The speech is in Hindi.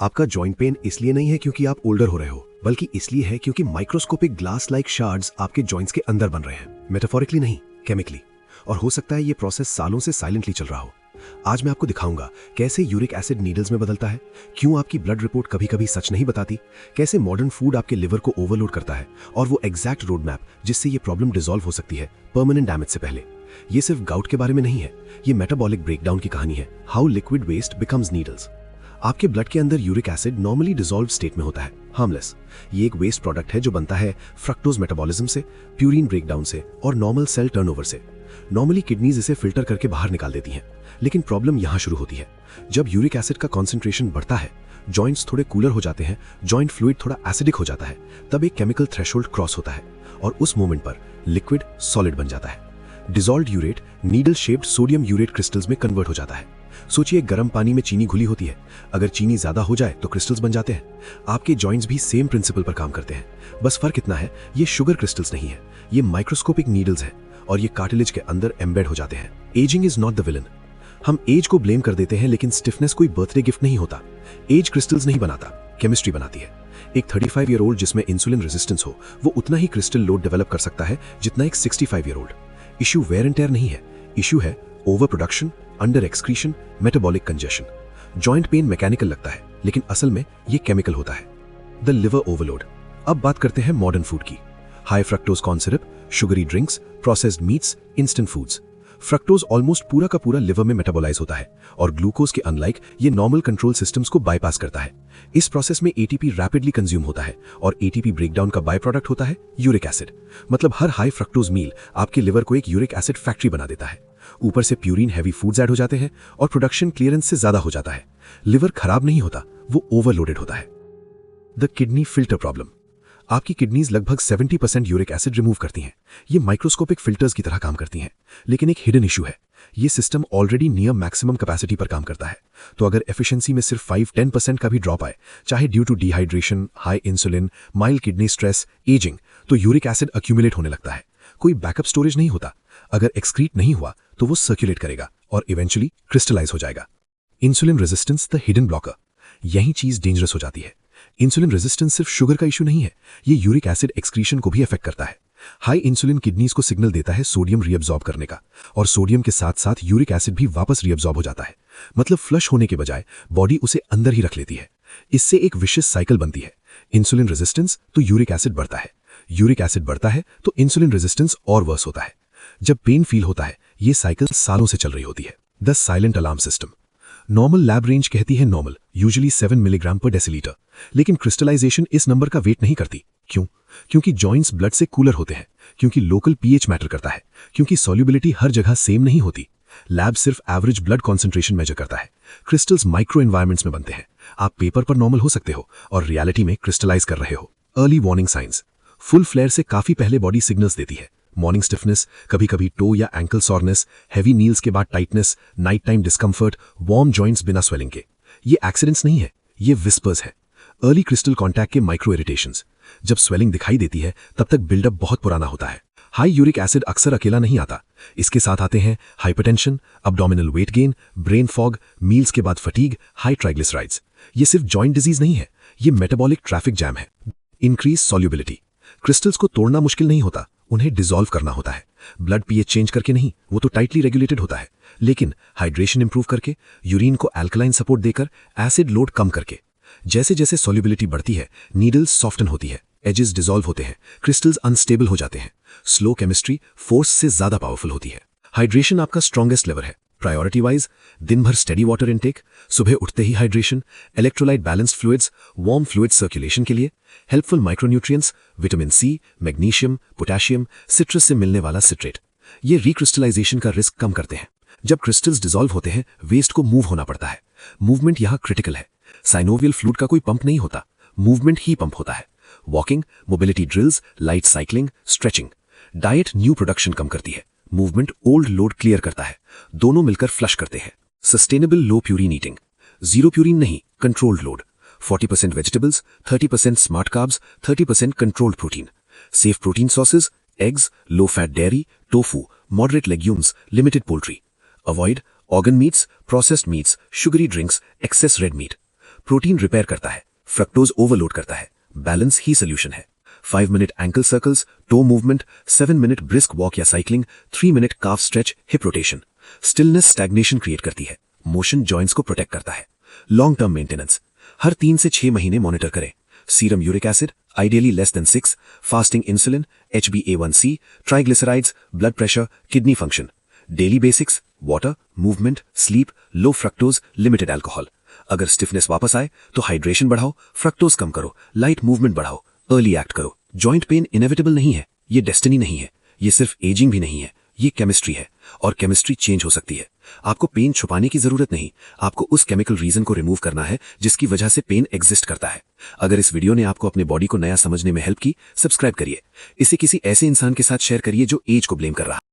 आपका जॉइंट पेन इसलिए नहीं है क्योंकि आप ओल्डर हो रहे हो, बल्कि इसलिए है क्योंकि माइक्रोस्कोपिक ग्लास लाइक शार्ड्स आपके जॉइंट्स के अंदर बन रहे हैं, मेटाफोरिकली नहीं, केमिकली। और हो सकता है ये प्रोसेस सालों से साइलेंटली चल रहा हो। आज मैं आपको दिखाऊंगा कैसे यूरिक एसिड नीडल्स में बदलता है, क्यों आपकी ब्लड रिपोर्ट कभी कभी सच नहीं बताती, कैसे मॉडर्न फूड आपके लिवर को ओवरलोड करता है, और वो एग्जैक्ट रोड मैप जिससे ये प्रॉब्लम डिसॉल्व हो सकती है परमानेंट डैमेज से पहले। ये सिर्फ गाउट के बारे में नहीं है, ये मेटाबॉलिक ब्रेकडाउन की कहानी है, how liquid waste becomes needles. आपके ब्लड के अंदर uric acid normally dissolve state में होता है, हार्मलेस। ये एक वेस्ट प्रोडक्ट है जो बनता है फ्रक्टोज मेटाबॉलिज्म से, प्यूरिन ब्रेकडाउन से और नॉर्मल सेल टर्नओवर से। नॉर्मली किडनीज इसे फिल्टर करके बाहर निकाल देती हैं, लेकिन प्रॉब्लम यहां शुरू होती है। जब यूरिक एसिड का कॉन्सेंट्रेशन बढ़ता है, जॉइंट्स थोड़े कूलर हो जाते हैं, जॉइंट फ्लूइड थोड़ा एसिडिक हो जाता है, तब एक केमिकल थ्रेशोल्ड क्रॉस होता है और उस मोमेंट पर लिक्विड सॉलिड बन जाता है। Dissolved urate needle shaped sodium urate crystals में कन्वर्ट हो जाता है। सोचिए गर्म पानी में चीनी घुली होती है, अगर चीनी ज्यादा हो जाए तो क्रिस्टल्स बन जाते हैं। आपके जॉइंट्स भी सेम प्रिंसिपल पर काम करते हैं, बस फर्क इतना है ये शुगर क्रिस्टल्स नहीं है, ये माइक्रोस्कोपिक नीडल्स हैं और ये कार्टिलेज के अंदर एम्बेड हो जाते हैं। Ageing is not the villain. हम एज को ब्लेम कर देते हैं, लेकिन स्टिफनेस कोई बर्थडे गिफ्ट नहीं होता। एज क्रिस्टल्स नहीं बनाता, केमिस्ट्री बनाती है। एक 35 ईयर ओल्ड जिसमें इंसुलिन रेजिस्टेंस हो, वो उतना ही क्रिस्टल लोड डेवलप कर सकता है जितना एक 65 year old. Issue wear and tear नहीं है, इश्यू है over production, under excretion, metabolic congestion. Joint pain mechanical लगता है, लेकिन असल में ये केमिकल होता है। The liver overload. अब बात करते हैं मॉडर्न फूड की। High fructose corn syrup, sugary drinks, processed meats, instant foods. Fructose almost पूरा का पूरा लिवर में मेटाबोलाइज होता है और ग्लूकोज के अनलाइक ये नॉर्मल कंट्रोल सिस्टम्स को बाईपास करता है। इस प्रोसेस में एटीपी रैपिडली कंज्यूम होता है और एटीपी ब्रेकडाउन का बाय प्रोडक्ट होता है यूरिक एसिड। मतलब हर हाई फ्रक्टोज मील आपके लिवर को एक यूरिक एसिड फैक्ट्री बना देता है। ऊपर से प्यूरिन हैवी फूड्स ऐड हो जाते हैं और प्रोडक्शन क्लियरेंस से ज्यादा हो जाता है। लिवर खराब नहीं होता, वो ओवरलोडेड होता है। The kidney filter problem. आपकी किडनीज लगभग 70% यूरिक एसिड रिमूव करती हैं। ये माइक्रोस्कोपिक फिल्टर्स की तरह काम करती हैं, लेकिन एक हिडन इशू है, ये system already near maximum capacity पर काम करता है। तो अगर एफिशिएंसी में सिर्फ 5-10% का भी ड्रॉप आए, चाहे due to dehydration, high insulin, mild kidney stress, ageing, तो यूरिक एसिड अक्यूमुलेट होने लगता है। कोई बैकअप स्टोरेज नहीं होता। अगर एक्सक्रीट नहीं हुआ तो वो सर्कुलेट करेगा और इवेंचुअली क्रिस्टलाइज हो जाएगा। Insulin resistance the hidden blocker. यही चीज डेंजरस हो जाती है। इंसुलिन रेजिस्टेंस सिर्फ शुगर का इशू नहीं है, ये यूरिक एसिड एक्सक्रीशन को भी अफेक्ट करता है। हाई इंसुलिन किडनीज को सिग्नल देता है सोडियम रीअब्सॉर्ब करने का, और सोडियम के साथ साथ यूरिक एसिड भी वापस रीअब्सॉर्ब हो जाता है। मतलब फ्लश होने के बजाय बॉडी उसे अंदर ही रख लेती है। इससे एक विशियस साइकिल बनती है। इंसुलिन रेजिस्टेंस तो यूरिक एसिड बढ़ता है, यूरिक एसिड बढ़ता है तो इंसुलिन रेजिस्टेंस और वर्स होता है। जब पेन फील होता है, ये साइकिल सालों से चल रही होती है। The silent alarm system. Normal lab range कहती है नॉर्मल, यूजुअली 7 मिलीग्राम पर डेसीलीटर, लेकिन क्रिस्टलाइजेशन इस नंबर का वेट नहीं करती। क्यों? क्योंकि जॉइंट्स ब्लड से कूलर होते हैं, क्योंकि लोकल पीएच मैटर करता है, क्योंकि सॉल्युबिलिटी हर जगह सेम नहीं होती। लैब सिर्फ एवरेज ब्लड कॉन्सेंट्रेशन मेजर करता है। क्रिस्टल्स माइक्रो एनवायरमेंट्स में बनते हैं। आप पेपर पर नॉर्मल हो सकते हो और रियलिटी में क्रिस्टलाइज कर रहे हो। Early warning science. Full flare से काफी पहले बॉडी सिग्नल्स देती है। मॉर्निंग स्टिफनेस, कभी कभी टो या एंकल सॉरनेस, हैवी मील्स के बाद tightness, night time discomfort, warm joints बिना स्वेलिंग के। ये एक्सीडेंट्स नहीं है, ये विस्पर्स है। अर्ली क्रिस्टल कॉन्टैक्ट के माइक्रो इरिटेशंस। जब स्वेलिंग दिखाई देती है तब तक बिल्डअप बहुत पुराना होता है। हाई यूरिक एसिड अक्सर अकेला नहीं आता, इसके साथ आते हैं hypertension, abdominal weight gain, brain fog, meals के बाद फटीग, हाई ट्राइग्लिसराइड्स। ये सिर्फ जॉइंट डिजीज नहीं है, ये मेटाबॉलिक ट्रैफिक जैम है। Increase solubility. क्रिस्टल्स को तोड़ना मुश्किल नहीं होता, उन्हें डिसॉल्व करना होता है। ब्लड पीएच चेंज करके नहीं, वो तो टाइटली रेगुलेटेड होता है, लेकिन हाइड्रेशन इंप्रूव करके, यूरिन को अल्कलाइन सपोर्ट देकर, एसिड लोड कम करके। जैसे जैसे सॉल्युबिलिटी बढ़ती है, नीडल्स सॉफ्टन होती है, एजेस डिसॉल्व होते हैं, क्रिस्टल्स अनस्टेबल हो जाते हैं। स्लो केमिस्ट्री फोर्स से ज्यादा पावरफुल होती है। हाइड्रेशन आपका स्ट्रॉन्गेस्ट लेवर है। प्रायोरिटी वाइज दिन भर स्टेडी वाटर इनटेक, सुबह उठते ही hydration, electrolyte balanced fluids, warm fluid circulation के लिए, helpful micronutrients, vitamin C, magnesium, potassium, citrus से मिलने वाला सिट्रेट। ये रिक्रिस्टलाइजेशन का रिस्क कम करते हैं। जब क्रिस्टल्स डिसॉल्व होते हैं, वेस्ट को मूव होना पड़ता है। मूवमेंट यहाँ क्रिटिकल है। साइनोवियल फ्लूइड का कोई पंप नहीं होता, मूवमेंट ही पंप होता है। Walking, mobility drills, light cycling, stretching. Diet new production कम करती है, मूवमेंट ओल्ड लोड क्लियर करता है। दोनों मिलकर फ्लश करते हैं। Sustainable low purine eating. Zero purine नहीं, controlled load. 40% vegetables, 30% smart carbs, 30% controlled protein. Safe protein sources, eggs, low fat dairy, tofu, moderate legumes, limited poultry. Avoid organ meats, processed meats, sugary drinks, excess red meat. Protein repair करता है, फ्रक्टोज ओवरलोड करता है, बैलेंस ही सोल्यूशन है। 5 minute ankle circles, toe movement, 7 minute brisk walk या cycling, 3 minute calf stretch, hip rotation. Stillness stagnation create करती है, मोशन जॉइंट्स को प्रोटेक्ट करता है। लॉन्ग टर्म मेंटेनेंस, हर 3 से 6 महीने मॉनिटर करें। Serum uric acid ideally less than 6, fasting insulin, HbA1c, triglycerides, blood pressure, kidney function. Daily basics, water, movement, sleep, low fructose, limited alcohol. अगर स्टिफनेस वापस आए तो हाइड्रेशन बढ़ाओ, फ्रक्टोज कम करो, लाइट मूवमेंट बढ़ाओ, अर्ली एक्ट करो। जॉइंट पेन इनेविटेबल नहीं है, ये डेस्टिनी नहीं है, ये सिर्फ एजिंग भी नहीं है, ये केमिस्ट्री है, और केमिस्ट्री चेंज हो सकती है। आपको पेन छुपाने की जरूरत नहीं, आपको उस केमिकल रीजन को रिमूव करना है जिसकी वजह से पेन एग्जिस्ट करता है। अगर इस वीडियो ने आपको अपने बॉडी को नया समझने में हेल्प की, सब्सक्राइब करिए, इसे किसी ऐसे इंसान के साथ शेयर करिए जो एज को ब्लेम कर रहा है।